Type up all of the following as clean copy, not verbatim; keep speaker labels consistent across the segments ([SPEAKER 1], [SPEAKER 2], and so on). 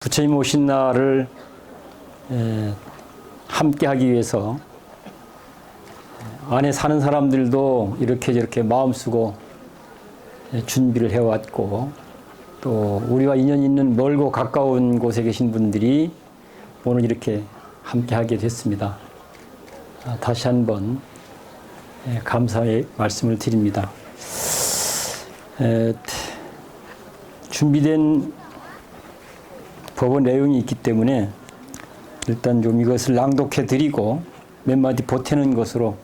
[SPEAKER 1] 부처님 오신 날을 함께 하기 위해서 안에 사는 사람들도 이렇게 저렇게 마음 쓰고 준비를 해왔고, 또 우리와 인연 있는 멀고 가까운 곳에 계신 분들이 오늘 이렇게 함께 하게 됐습니다. 다시 한번 감사의 말씀을 드립니다. 준비된 법원 내용이 있기 때문에 일단 좀 이것을 낭독해 드리고 몇 마디 보태는 것으로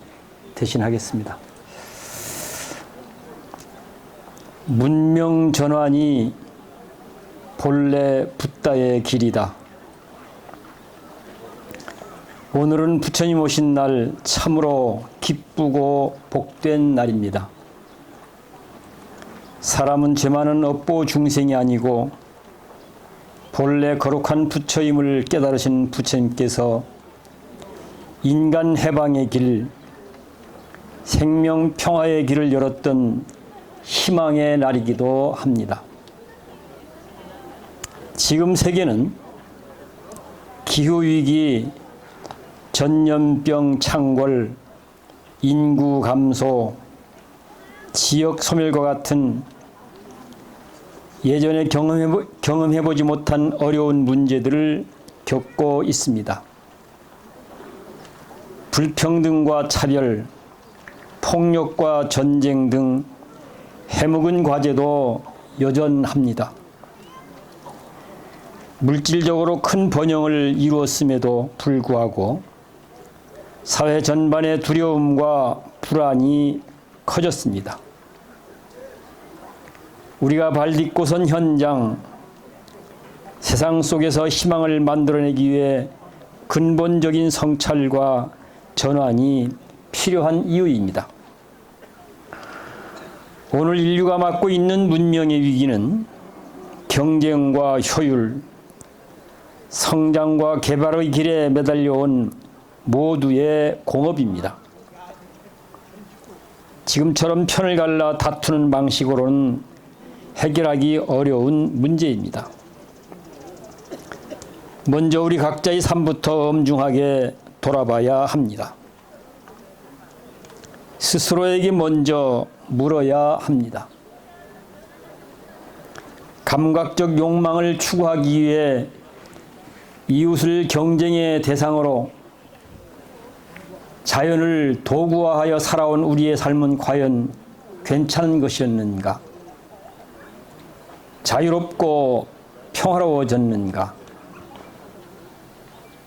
[SPEAKER 1] 대신하겠습니다. 문명전환이 본래 붓다의 길이다. 오늘은 부처님 오신 날 참으로 기쁘고 복된 날입니다. 사람은 죄 많은 업보 중생이 아니고 본래 거룩한 부처임을 깨달으신 부처님께서 인간 해방의 길, 생명 평화의 길을 열었던 희망의 날이기도 합니다. 지금 세계는 기후위기, 전염병 창궐, 인구 감소, 지역 소멸과 같은 예전에 경험해보지 못한 어려운 문제들을 겪고 있습니다. 불평등과 차별, 폭력과 전쟁 등 해묵은 과제도 여전합니다. 물질적으로 큰 번영을 이루었음에도 불구하고 사회 전반의 두려움과 불안이 커졌습니다. 우리가 발딛고 선 현장, 세상 속에서 희망을 만들어내기 위해 근본적인 성찰과 전환이 필요한 이유입니다. 오늘 인류가 맞고 있는 문명의 위기는 경쟁과 효율, 성장과 개발의 길에 매달려온 모두의 공업입니다. 지금처럼 편을 갈라 다투는 방식으로는 해결하기 어려운 문제입니다. 먼저 우리 각자의 삶부터 엄중하게 돌아봐야 합니다. 스스로에게 먼저 물어야 합니다. 감각적 욕망을 추구하기 위해 이웃을 경쟁의 대상으로 자연을 도구화하여 살아온 우리의 삶은 과연 괜찮은 것이었는가? 자유롭고 평화로워졌는가?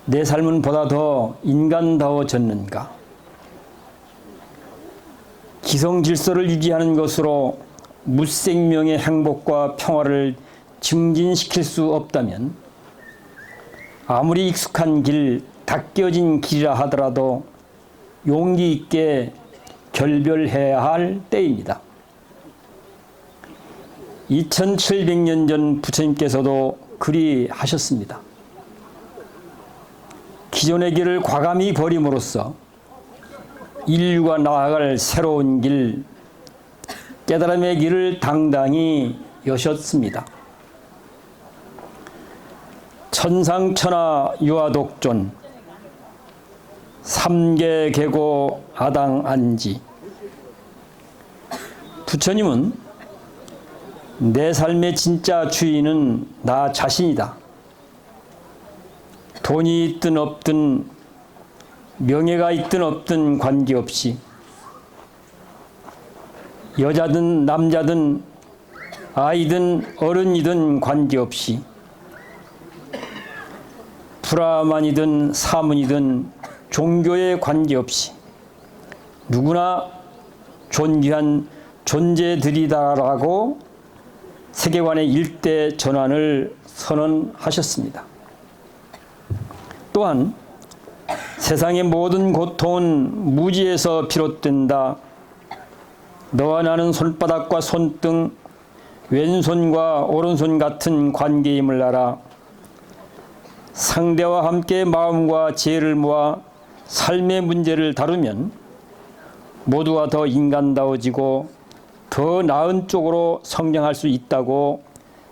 [SPEAKER 1] 내 삶은 보다 더 인간다워졌는가? 기성 질서를 유지하는 것으로 무생명의 행복과 평화를 증진시킬 수 없다면 아무리 익숙한 길, 닦여진 길이라 하더라도 용기 있게 결별해야 할 때입니다. 2700년 전 부처님께서도 그리 하셨습니다. 기존의 길을 과감히 버림으로써 인류가 나아갈 새로운 길, 깨달음의 길을 당당히 여셨습니다. 천상천하 유아독존, 삼계계고 아당안지. 부처님은 내 삶의 진짜 주인은 나 자신이다. 돈이 있든 없든 명예가 있든 없든 관계없이, 여자든 남자든 아이든 어른이든 관계없이, 브라만이든 사문이든 종교에 관계없이 누구나 존귀한 존재들이다라고 세계관의 일대 전환을 선언하셨습니다. 또한 세상의 모든 고통은 무지에서 비롯된다. 너와 나는 손바닥과 손등, 왼손과 오른손 같은 관계임을 알아. 상대와 함께 마음과 지혜를 모아 삶의 문제를 다루면 모두가 더 인간다워지고 더 나은 쪽으로 성장할 수 있다고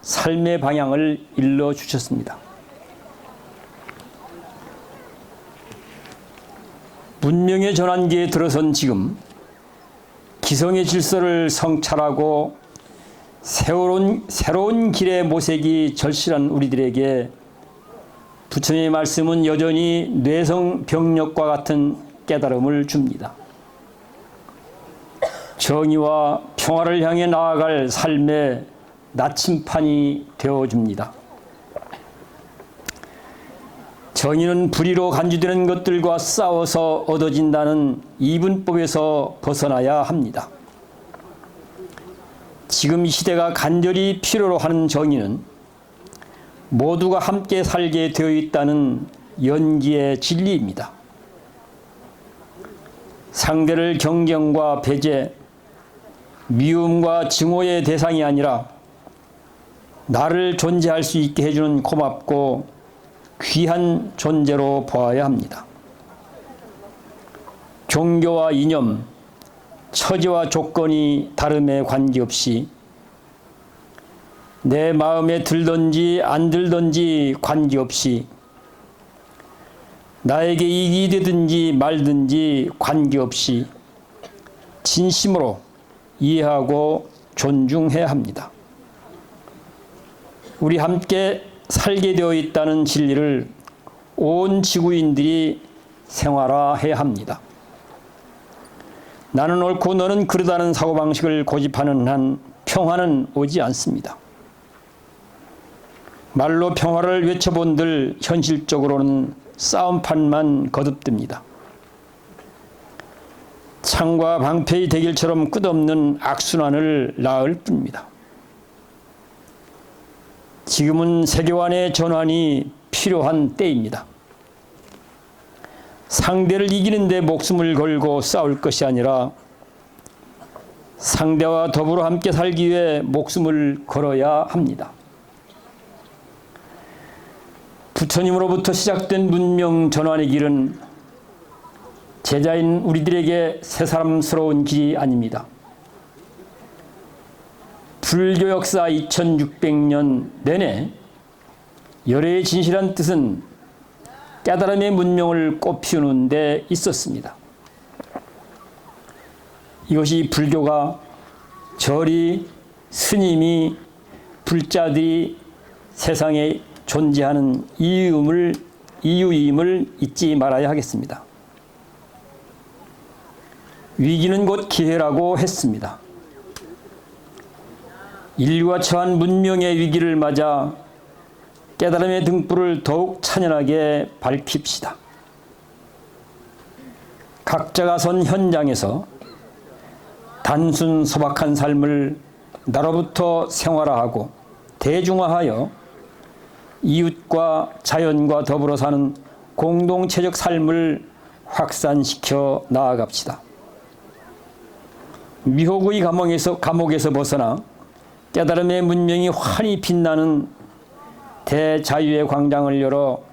[SPEAKER 1] 삶의 방향을 일러주셨습니다. 문명의 전환기에 들어선 지금 기성의 질서를 성찰하고 새로운 길의 모색이 절실한 우리들에게 부처님의 말씀은 여전히 뇌성병력과 같은 깨달음을 줍니다. 정의와 평화를 향해 나아갈 삶의 나침판이 되어줍니다. 정의는 불의로 간주되는 것들과 싸워서 얻어진다는 이분법에서 벗어나야 합니다. 지금 이 시대가 간절히 필요로 하는 정의는 모두가 함께 살게 되어 있다는 연기의 진리입니다. 상대를 경쟁과 배제, 미움과 증오의 대상이 아니라 나를 존재할 수 있게 해주는 고맙고 귀한 존재로 보아야 합니다. 종교와 이념, 처지와 조건이 다름에 관계없이 내 마음에 들든지 안 들든지 관계없이 나에게 이익이 되든지 말든지 관계없이 진심으로 이해하고 존중해야 합니다. 우리 함께 살게 되어 있다는 진리를 온 지구인들이 생활화해야 합니다. 나는 옳고 너는 그르다는 사고방식을 고집하는 한 평화는 오지 않습니다. 말로 평화를 외쳐본들 현실적으로는 싸움판만 거듭됩니다. 창과 방패의 대결처럼 끝없는 악순환을 낳을 뿐입니다. 지금은 세계관의 전환이 필요한 때입니다. 상대를 이기는 데 목숨을 걸고 싸울 것이 아니라 상대와 더불어 함께 살기 위해 목숨을 걸어야 합니다. 부처님으로부터 시작된 문명 전환의 길은 제자인 우리들에게 새사람스러운 길이 아닙니다. 불교 역사 2600년 내내 열애의 진실한 뜻은 깨달음의 문명을 꽃피우는 데 있었습니다. 이것이 불교가 절이, 스님이, 불자들이 세상에 존재하는 이유임을 잊지 말아야 하겠습니다. 위기는 곧 기회라고 했습니다. 인류가 처한 문명의 위기를 맞아 깨달음의 등불을 더욱 찬연하게 밝힙시다. 각자가 선 현장에서 단순 소박한 삶을 나로부터 생활화하고 대중화하여 이웃과 자연과 더불어 사는 공동체적 삶을 확산시켜 나아갑시다. 미혹의 감옥에서 벗어나 깨달음의 문명이 환히 빛나는 대자유의 광장을 열어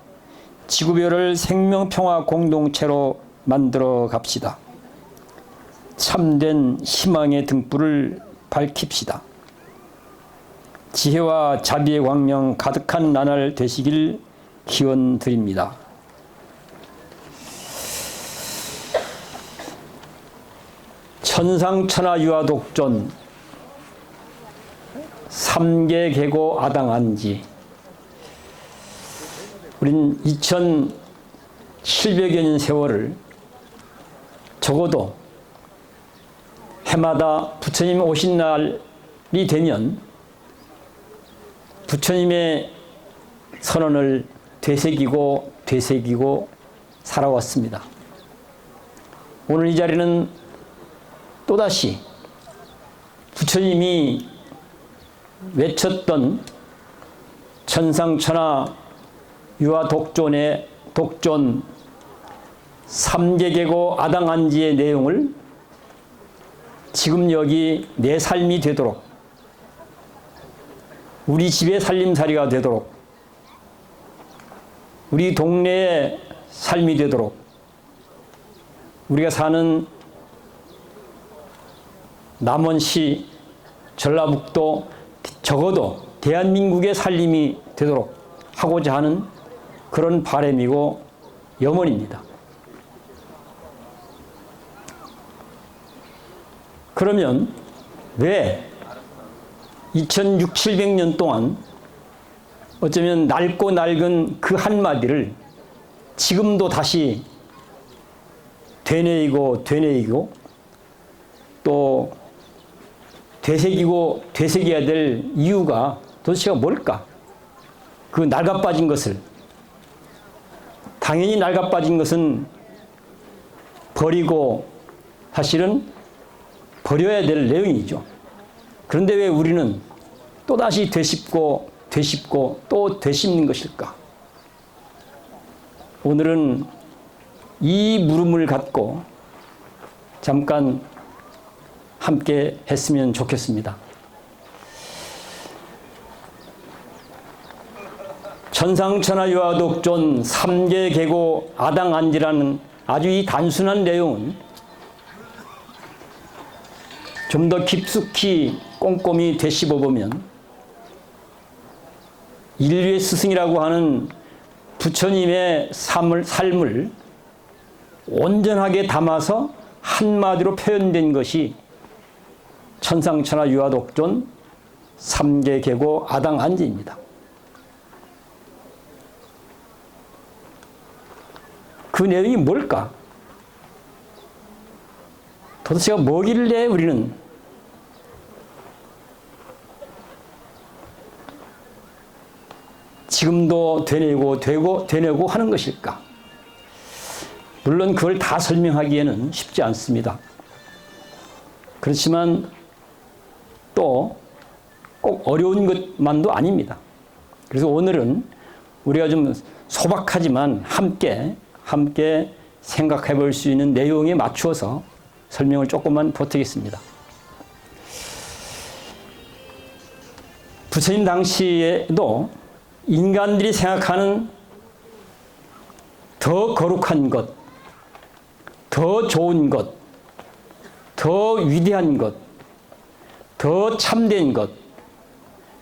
[SPEAKER 1] 지구별을 생명평화 공동체로 만들어 갑시다. 참된 희망의 등불을 밝힙시다. 지혜와 자비의 광명 가득한 나날 되시길 기원드립니다. 천상천하 유아독존 삼계계고 아당한지 우린 2700여 년 세월을 적어도 해마다 부처님 오신 날이 되면 부처님의 선언을 되새기고 살아왔습니다. 오늘 이 자리는 또다시 부처님이 외쳤던 천상천하 유아독존의 독존 삼계계고 아당한지의 내용을 지금 여기 내 삶이 되도록 우리 집의 살림살이가 되도록 우리 동네의 삶이 되도록 우리가 사는 남원시 전라북도 적어도 대한민국의 살림이 되도록 하고자 하는 그런 바람이고 염원입니다. 그러면 왜 2600, 700년 동안 어쩌면 낡고 낡은 그 한마디를 지금도 다시 되뇌이고 또 되새겨야 될 이유가 도대체가 뭘까? 그 낡아빠진 것을, 당연히 낡아빠진 것은 버리고 사실은 버려야 될 내용이죠. 그런데 왜 우리는 또다시 되씹고 또 되씹는 것일까? 오늘은 이 물음을 갖고 잠깐 함께 했으면 좋겠습니다. 천상천하유화독존 삼계계고 아당안지라는 아주 이 단순한 내용은 좀 더 깊숙이 꼼꼼히 되씹어보면 인류의 스승이라고 하는 부처님의 삶을 온전하게 담아서 한마디로 표현된 것이 천상천하유화독존 삼계계고 아당안지입니다. 그 내용이 뭘까? 도대체가 뭐길래 우리는 지금도 되뇌고 하는 것일까? 물론 그걸 다 설명하기에는 쉽지 않습니다. 그렇지만 또 꼭 어려운 것만도 아닙니다. 그래서 오늘은 우리가 좀 소박하지만 함께 생각해 볼 수 있는 내용에 맞추어서 설명을 조금만 보태겠습니다. 부처님 당시에도 인간들이 생각하는 더 거룩한 것, 더 좋은 것, 더 위대한 것, 더 참된 것,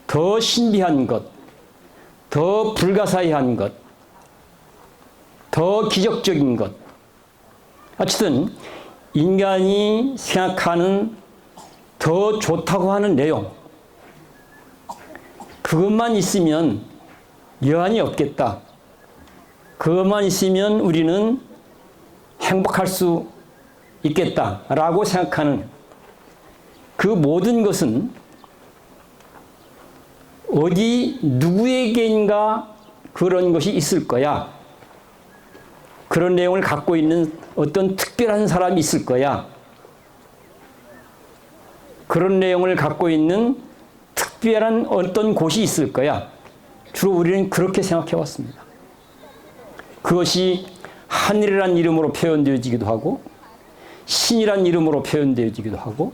[SPEAKER 1] 더 신비한 것, 더 불가사의한 것, 더 기적적인 것, 어쨌든 인간이 생각하는 더 좋다고 하는 내용, 그것만 있으면 여한이 없겠다. 그것만 있으면 우리는 행복할 수 있겠다라고 생각하는 그 모든 것은 어디 누구에게인가 그런 것이 있을 거야. 그런 내용을 갖고 있는 어떤 특별한 사람이 있을 거야. 그런 내용을 갖고 있는 특별한 어떤 곳이 있을 거야. 주로 우리는 그렇게 생각해 왔습니다. 그것이 하늘이란 이름으로 표현되어지기도 하고 신이란 이름으로 표현되어지기도 하고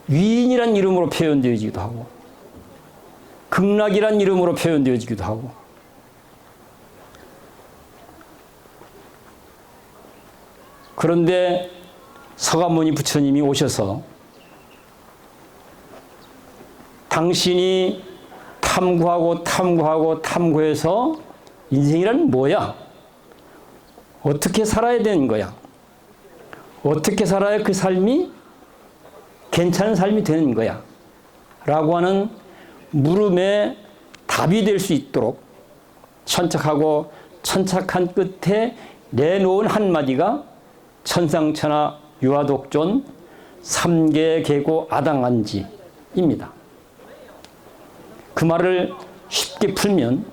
[SPEAKER 1] 위인이란 이름으로 표현되어지기도 하고 극락이란 이름으로 표현되어지기도 하고 그런데 서가모니 부처님이 오셔서 당신이 탐구해서 인생이란 뭐야? 어떻게 살아야 되는 거야? 어떻게 살아야 그 삶이 괜찮은 삶이 되는 거야? 라고 하는 물음에 답이 될 수 있도록 천착하고 천착한 끝에 내놓은 한마디가 천상천하 유화독존 삼계계고 아당안지입니다. 그 말을 쉽게 풀면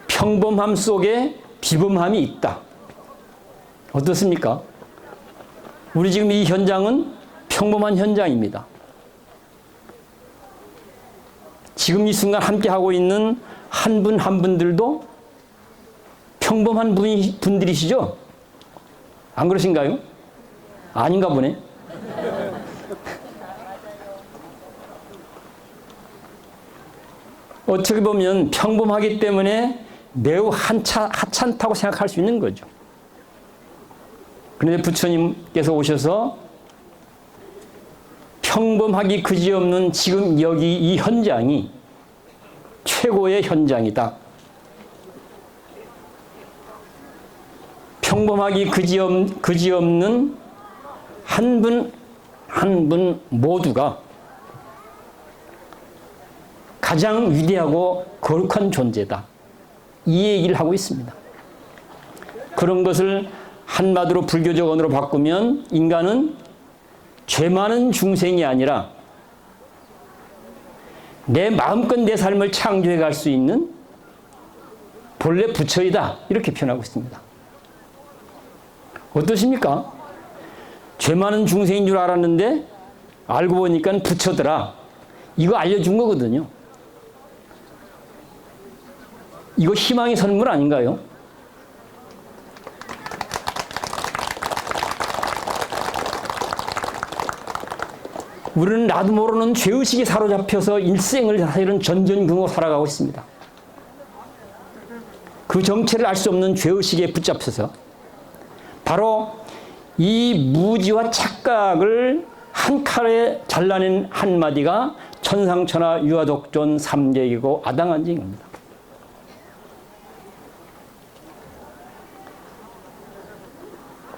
[SPEAKER 1] 평범함 속에 비범함이 있다. 어떻습니까? 우리 지금 이 현장은 평범한 현장입니다. 지금 이 순간 함께 하고 있는 한 분 한 분들도 평범한 분들이시죠? 안 그러신가요? 아닌가 보네. 어떻게 보면 평범하기 때문에 매우 하찮다고 생각할 수 있는 거죠. 그런데 부처님께서 오셔서 평범하기 그지없는 지금 여기 이 현장이 최고의 현장이다. 평범하기 그지없는 한 분 한 분 모두가 가장 위대하고 거룩한 존재다. 이 얘기를 하고 있습니다. 그런 것을 한마디로 불교적 언어로 바꾸면 인간은 죄 많은 중생이 아니라 내 마음껏 내 삶을 창조해 갈 수 있는 본래 부처이다. 이렇게 표현하고 있습니다. 어떠십니까? 죄 많은 중생인 줄 알았는데 알고 보니까 부처더라. 이거 알려준 거거든요. 이거 희망의 선물 아닌가요? 우리는 나도 모르는 죄의식에 사로잡혀서 일생을 사실은 전전긍긍 살아가고 있습니다. 그 정체를 알 수 없는 죄의식에 붙잡혀서 바로 이 무지와 착각을 한 칼에 잘라낸 한마디가 천상천하 유아독존 삼재이고 아당한징입니다.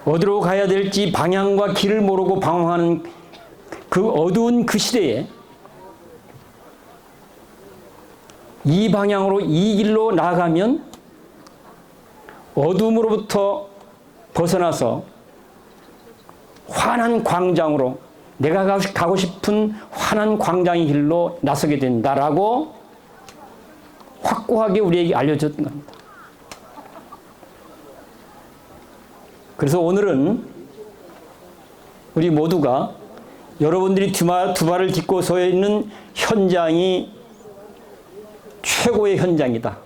[SPEAKER 1] 어디로 가야 될지 방향과 길을 모르고 방황하는 그 어두운 그 시대에 이 방향으로 이 길로 나아가면 어둠으로부터 벗어나서 환한 광장으로 내가 가고 싶은 환한 광장의 길로 나서게 된다라고 확고하게 우리에게 알려줬던 겁니다. 그래서 오늘은 우리 모두가 여러분들이 두 발을 딛고 서 있는 현장이 최고의 현장이다.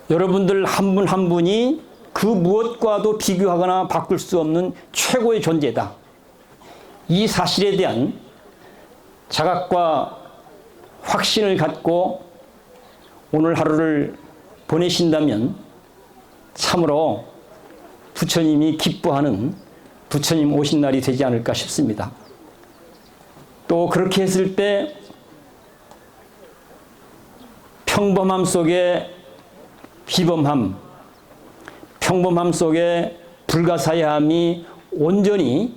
[SPEAKER 1] 여러분들 한 분 한 분이 그 무엇과도 비교하거나 바꿀 수 없는 최고의 존재다. 이 사실에 대한 자각과 확신을 갖고 오늘 하루를 보내신다면 참으로 부처님이 기뻐하는 부처님 오신 날이 되지 않을까 싶습니다. 또 그렇게 했을 때 평범함 속에 비범함, 평범함 속에 불가사의함이 온전히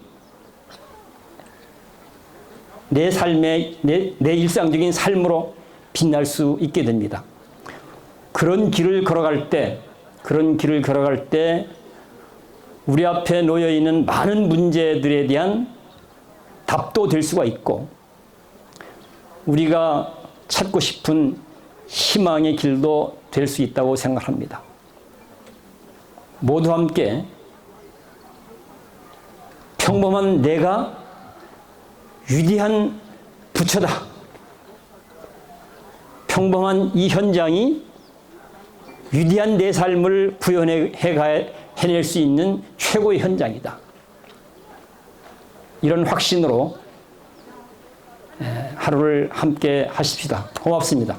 [SPEAKER 1] 내 삶의 내 일상적인 삶으로 빛날 수 있게 됩니다. 그런 길을 걸어갈 때 우리 앞에 놓여 있는 많은 문제들에 대한 답도 될 수가 있고 우리가 찾고 싶은 희망의 길도 될 수 있다고 생각합니다. 모두 함께 평범한 내가 위대한 부처다. 평범한 이 현장이 위대한 내 삶을 구현해낼 수 있는 최고의 현장이다. 이런 확신으로 하루를 함께 하십시다. 고맙습니다.